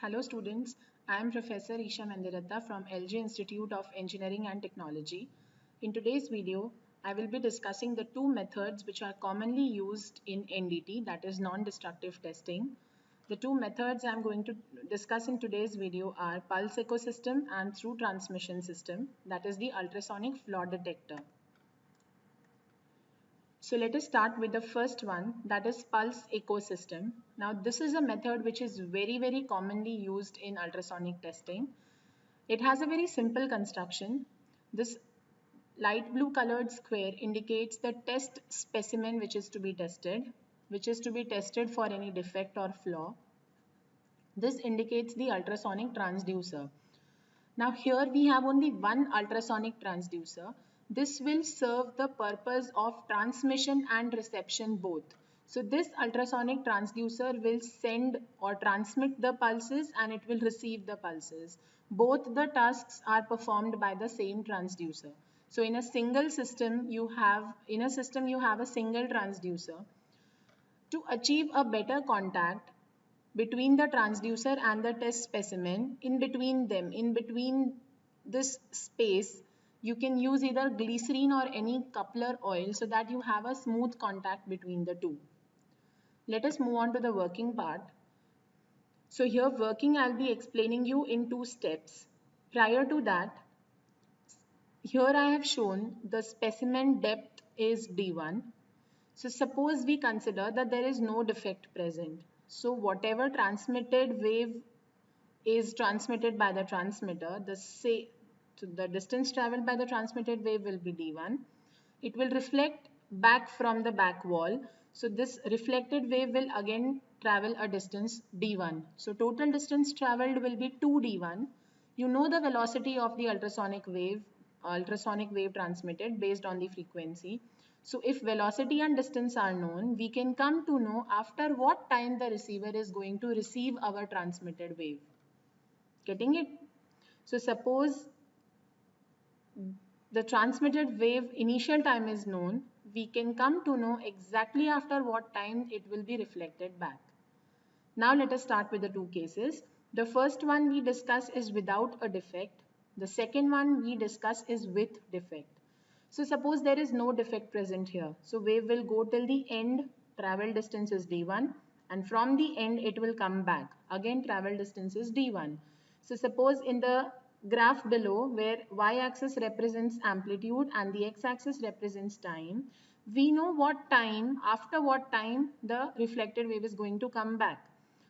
Hello students, I am Professor Isha Mandiratta from LG Institute of Engineering and Technology. In today's video, I will be discussing the two methods which are commonly used in NDT, that is non-destructive testing. The two methods I am going to discuss in today's video are pulse echo system and through transmission system, that is the ultrasonic flaw detector. So let us start with the first one, that is pulse echo system. Now this is a method which is very commonly used in ultrasonic testing. It has a very simple construction. This light blue colored square indicates the test specimen which is to be tested for any defect or flaw. This indicates the ultrasonic transducer. Now here we have only one ultrasonic transducer. This will serve the purpose of transmission and reception both. So this ultrasonic transducer will send or transmit the pulses and it will receive the pulses. Both the tasks are performed by the same transducer. So in a system you have a single transducer. To achieve a better contact between the transducer and the test specimen, in between this space, you can use either glycerine or any coupler oil so that you have a smooth contact between the two. Let us move on to the working part. So here working, I'll be explaining you in two steps. Prior to that, here I have shown the specimen depth is D1. So suppose we consider that there is no defect present. So whatever transmitted wave is transmitted by the transmitter, the distance traveled by the transmitted wave will be d1. It will reflect back from the back wall. So this reflected wave will again travel a distance d1. So total distance traveled will be 2d1. You know the velocity of the ultrasonic wave transmitted based on the frequency. So if velocity and distance are known, we can come to know after what time the receiver is going to receive our transmitted wave. Getting it? So suppose the transmitted wave initial time is known, we can come to know exactly after what time it will be reflected back. Now let us start with the two cases. The first one we discuss is without a defect. The second one we discuss is with defect. So suppose there is no defect present here. So wave will go till the end, travel distance is d1, and from the end it will come back. Again travel distance is d1. So suppose in the graph below where y-axis represents amplitude and the x-axis represents time, we know after what time the reflected wave is going to come back.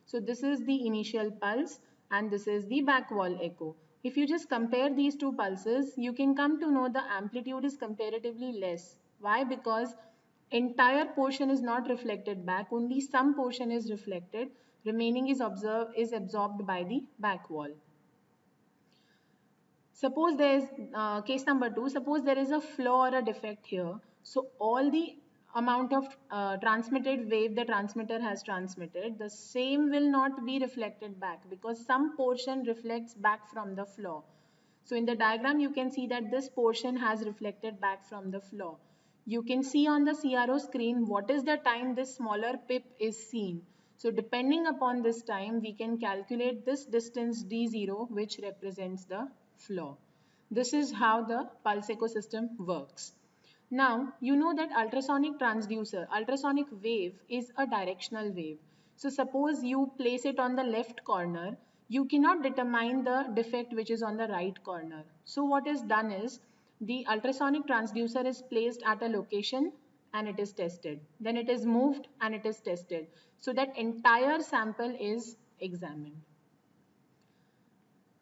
So this is the initial pulse and this is the back wall echo. If you just compare these two pulses, you can come to know the amplitude is comparatively less. Why? Because entire portion is not reflected back, only some portion is reflected, remaining is absorbed by the back wall. Suppose there is case number 2, suppose there is a flaw or a defect here. So all the amount of transmitted wave the transmitter has transmitted, the same will not be reflected back because some portion reflects back from the flaw. So in the diagram you can see that this portion has reflected back from the flaw. You can see on the CRO screen what is the time this smaller pip is seen. So depending upon this time, we can calculate this distance d0 which represents the flaw. This is how the pulse echo system works. Now, you know that ultrasonic wave is a directional wave. So suppose you place it on the left corner, you cannot determine the defect which is on the right corner. So what is done is, the ultrasonic transducer is placed at a location and it is tested. Then it is moved and it is tested. So that entire sample is examined.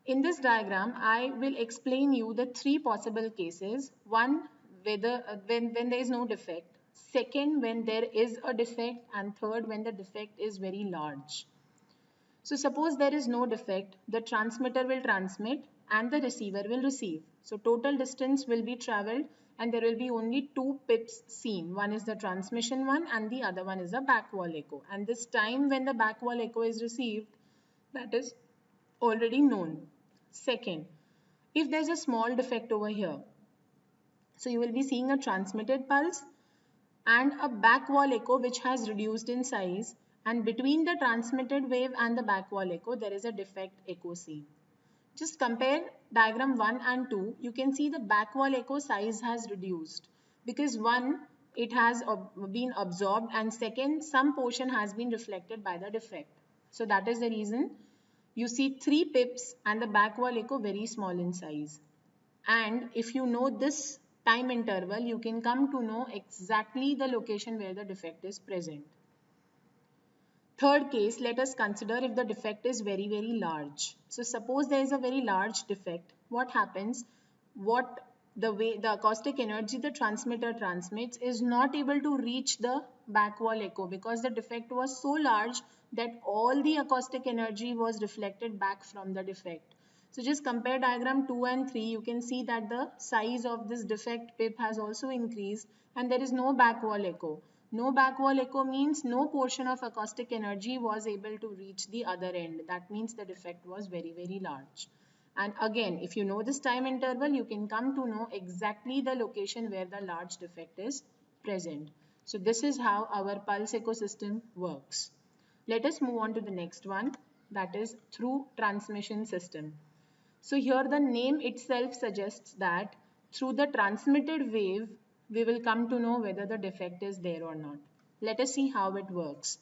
In this diagram, I will explain you the three possible cases. One, when there is no defect. Second, when there is a defect. And third, when the defect is very large. So suppose there is no defect, the transmitter will transmit and the receiver will receive. So total distance will be traveled and there will be only two pips seen. One is the transmission one and the other one is the back wall echo. And this time when the back wall echo is received, that is already known. Second, if there's a small defect over here, so you will be seeing a transmitted pulse and a back wall echo which has reduced in size, And between the transmitted wave and the back wall echo, there is a defect echo seen. Just compare diagram 1 and 2. You can see the back wall echo size has reduced because one, it has been absorbed, and second, some portion has been reflected by the defect. So that is the reason you see 3 pips and the back wall echo very small in size. And if you know this time interval, you can come to know exactly the location where the defect is present. Third case, let us consider if the defect is very, very large. So suppose there is a very large defect. What happens? The way the acoustic energy the transmitter transmits is not able to reach the back wall echo because the defect was so large that all the acoustic energy was reflected back from the defect. So just compare diagram 2 and 3. You can see that the size of this defect pip has also increased and there is no back wall echo. No back wall echo means no portion of acoustic energy was able to reach the other end. That means the defect was very, very large. And again, if you know this time interval, you can come to know exactly the location where the large defect is present. So this is how our pulse ecosystem works. Let us move on to the next one, that is through transmission system. So here the name itself suggests that through the transmitted wave, we will come to know whether the defect is there or not. Let us see how it works.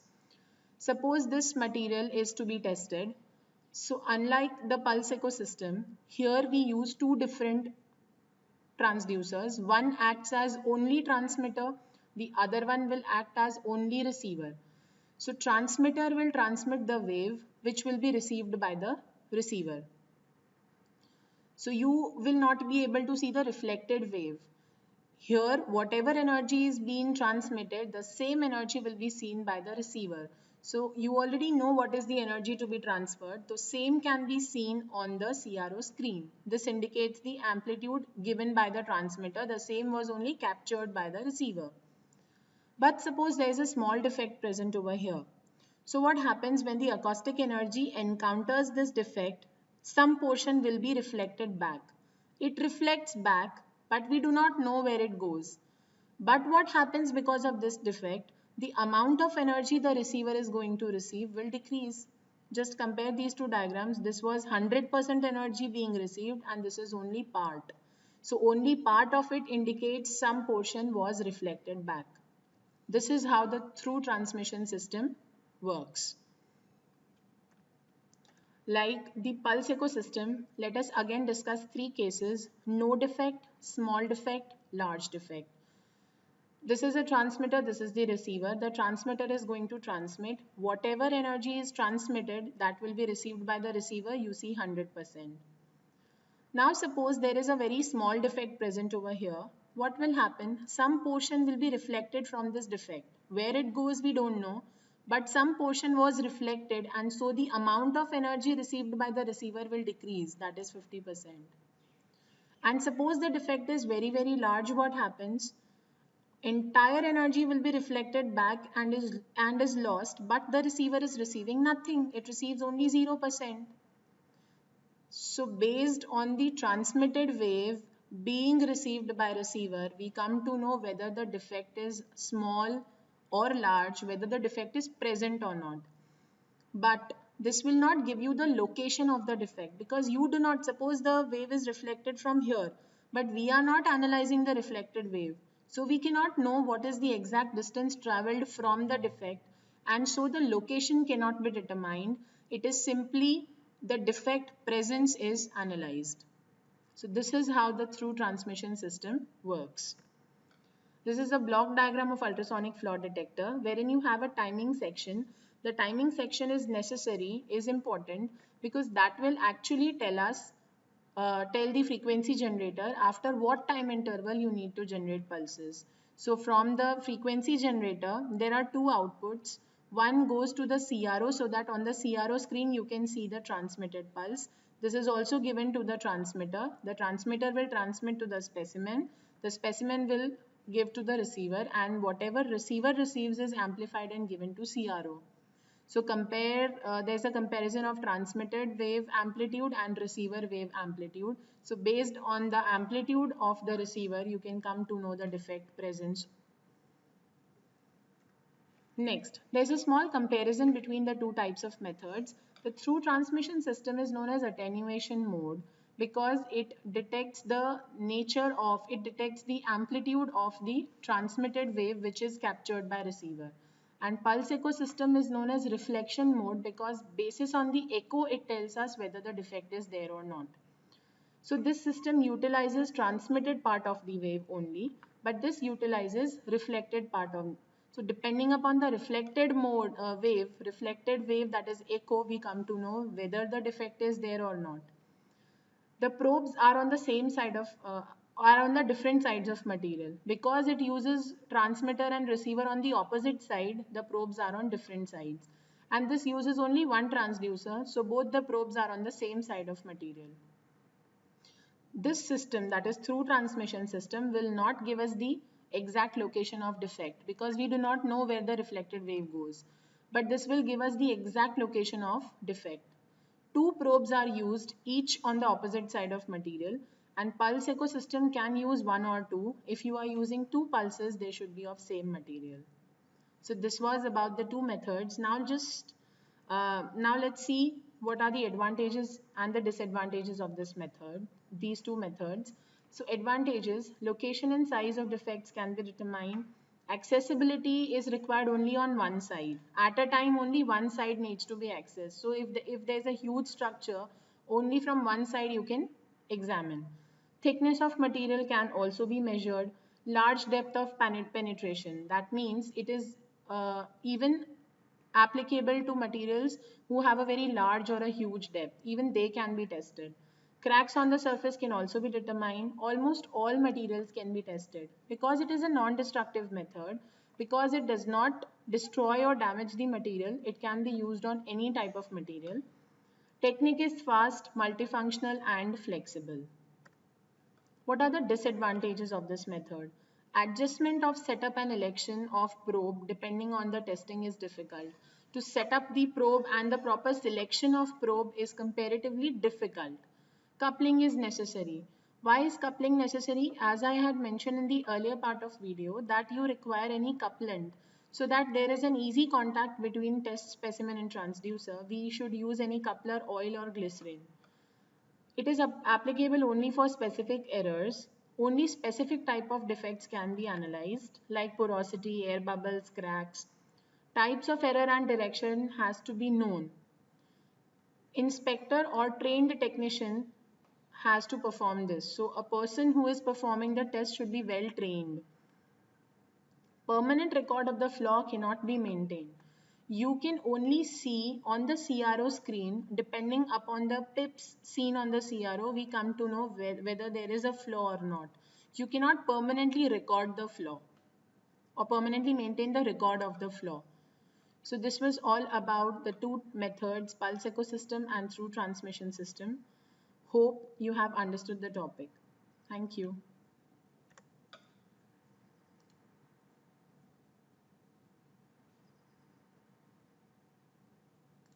Suppose this material is to be tested. So unlike the pulse ecosystem, here we use two different transducers. One acts as only transmitter, the other one will act as only receiver. So transmitter will transmit the wave which will be received by the receiver. So you will not be able to see the reflected wave. Here, whatever energy is being transmitted, the same energy will be seen by the receiver. So you already know what is the energy to be transferred. The same can be seen on the CRO screen. This indicates the amplitude given by the transmitter. The same was only captured by the receiver. But suppose there is a small defect present over here. So what happens when the acoustic energy encounters this defect? Some portion will be reflected back. It reflects back, but we do not know where it goes. But what happens because of this defect? The amount of energy the receiver is going to receive will decrease. Just compare these two diagrams. This was 100% energy being received and this is only part. So only part of it indicates some portion was reflected back. This is how the through transmission system works. Like the pulse ecosystem, let us again discuss three cases: no defect, small defect, large defect. This is a transmitter, this is the receiver. The transmitter is going to transmit. Whatever energy is transmitted, that will be received by the receiver. You see 100%. Now suppose there is a very small defect present over here. What will happen? Some portion will be reflected from this defect. Where it goes, we don't know. But some portion was reflected and so the amount of energy received by the receiver will decrease. That is 50%. And suppose the defect is very, very large, what happens? Entire energy will be reflected back and is lost, but the receiver is receiving nothing. It receives only 0%. So based on the transmitted wave being received by receiver, we come to know whether the defect is small or large, whether the defect is present or not. But this will not give you the location of the defect because you do not, suppose the wave is reflected from here, but we are not analyzing the reflected wave. So we cannot know what is the exact distance traveled from the defect, and so the location cannot be determined. It is simply the defect presence is analyzed. So this is how the through transmission system works. This is a block diagram of ultrasonic flaw detector wherein you have a timing section. The timing section is necessary, is important because that will actually tell the frequency generator after what time interval you need to generate pulses. So from the frequency generator, there are two outputs. One goes to the CRO so that on the CRO screen you can see the transmitted pulse. This is also given to the transmitter. The transmitter will transmit to the specimen. The specimen will give to the receiver and whatever receiver receives is amplified and given to CRO. So there's a comparison of transmitted wave amplitude and receiver wave amplitude. So based on the amplitude of the receiver, you can come to know the defect presence. Next, there's a small comparison between the two types of methods. The through transmission system is known as attenuation mode because it detects the amplitude of the transmitted wave which is captured by receiver. And pulse echo system is known as reflection mode because basis on the echo it tells us whether the defect is there or not. So this system utilizes transmitted part of the wave only, but this utilizes reflected part of. So depending upon the reflected wave that is echo, we come to know whether the defect is there or not. The probes are on the same side of, are on the different sides of material. Because it uses transmitter and receiver on the opposite side, the probes are on different sides. And this uses only one transducer, so both the probes are on the same side of material. This system, that is through transmission system, will not give us the exact location of defect because we do not know where the reflected wave goes. But this will give us the exact location of defect. Two probes are used, each on the opposite side of material, and pulse echo system can use one or two. If you are using two pulses, they should be of same material. So this was about the two methods. Now let's see what are the advantages and the disadvantages of this method, these two methods. So advantages, location and size of defects can be determined. Accessibility is required only on one side. At a time, only one side needs to be accessed. So if there's a huge structure, only from one side you can examine. Thickness of material can also be measured. Large depth of penetration. That means it is even applicable to materials who have a very large or a huge depth. Even they can be tested. Cracks on the surface can also be determined. Almost all materials can be tested. Because it is a non-destructive method, because it does not destroy or damage the material, it can be used on any type of material. Technique is fast, multifunctional, and flexible. What are the disadvantages of this method? Adjustment of setup and election of probe depending on the testing is difficult. To set up the probe and the proper selection of probe is comparatively difficult. Coupling is necessary. Why is coupling necessary? As I had mentioned in the earlier part of video that you require any couplant so that there is an easy contact between test specimen and transducer. We should use any coupler, oil or glycerin. It is applicable only for specific errors. Only specific type of defects can be analyzed, like porosity, air bubbles, cracks. Types of error and direction has to be known. Inspector or trained technician has to perform this. So a person who is performing the test should be well trained. Permanent record of the flaw cannot be maintained. You can only see on the CRO screen, depending upon the pips seen on the CRO, we come to know whether there is a flaw or not. You cannot permanently record the flaw or permanently maintain the record of the flaw. So this was all about the two methods, pulse echo system and through transmission system. Hope you have understood the topic. Thank you.